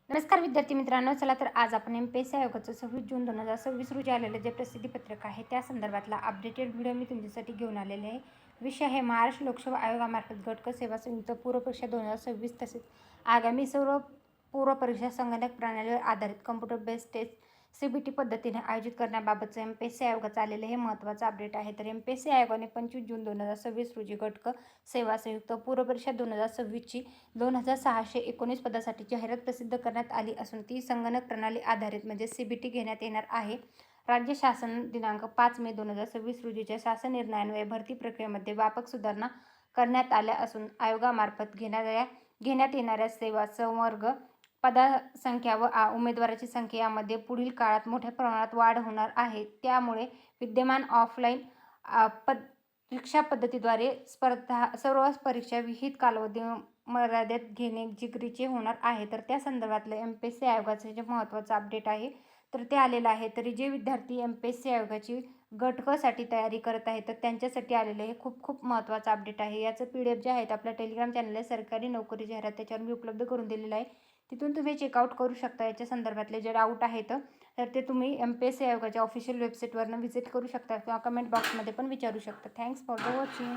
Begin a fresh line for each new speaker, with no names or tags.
नमस्कार विद्यार्थी मित्रांनो, चला तर आज आपण एम-पी-एस-सी आयोगाचं 26 जून 2026 रोजी आलेलं जे प्रसिद्धीपत्रक आहे त्या संदर्भातला अपडेटेड व्हिडिओ मी तुमच्यासाठी घेऊन आलेले आहे. विषय आहे महाराष्ट्र लोकसेवा आयोगामार्फत गट क सेवा संयुक्त पूर्व परीक्षा 2026 तसेच आगामी सर्व पूर्व परीक्षा संगणक प्रणालीवर आधारित कम्प्युटर बेस्ड टेस्ट CBT पद्धतीने आयोजित करण्याबाबतचं एम-पी-एस-सी आयोगाचं आलेलं हे महत्त्वाचं अपडेट आहे. तर एम-पी-एस-सी आयोगाने 25 जून 2026 रोजी गट क सेवा संयुक्त पूर्व परीक्षा 2026ची 2619 पदासाठी जाहिरात प्रसिद्ध करण्यात आली असून ती संगणक प्रणाली आधारित म्हणजे CBT घेण्यात येणार आहे. राज्य शासन दिनांक 5 मे 2026 रोजीच्या शासन निर्णयान्वये भरती प्रक्रियेमध्ये व्यापक सुधारणा करण्यात आल्या असून आयोगामार्फत घेण्यात येणाऱ्या सेवा संवर्ग पदसंख्या व उमेदवाराची संख्या यामध्ये पुढील काळात मोठ्या प्रमाणात वाढ होणार आहे. त्यामुळे विद्यमान ऑफलाईन परीक्षा पद्धतीद्वारे सर्व परीक्षा विहित कालावधी मर्यादेत घेणे जिकिरीचे होणार आहे. तर त्या संदर्भातलं एम-पी-एस-सी आयोगाचं जे महत्त्वाचं अपडेट आहे तर ते आलेलं आहे. तरी जे विद्यार्थी एम-पी-एस-सी आयोगाची गट क साठी तयारी करत आहेत तर त्यांच्यासाठी आलेलं हे खूप महत्त्वाचं अपडेट आहे. याचं PDF जे आहे आपल्या टेलिग्राम चॅनल आहे सरकारी नोकरी जाहिरात त्याच्यावर मी उपलब्ध करून दिलेलं आहे. तिथून तुम्ही चेकआउट करू शकता. याच्या संदर्भातले जे डाऊट आहेत तर ते तुम्ही एम-पी-एस-सी आयोगाच्या ऑफिशियल वेबसाईटवरनं व्हिजिट करू शकता किंवा कमेंट बॉक्समध्ये पण विचारू शकता. Thanks for the watching.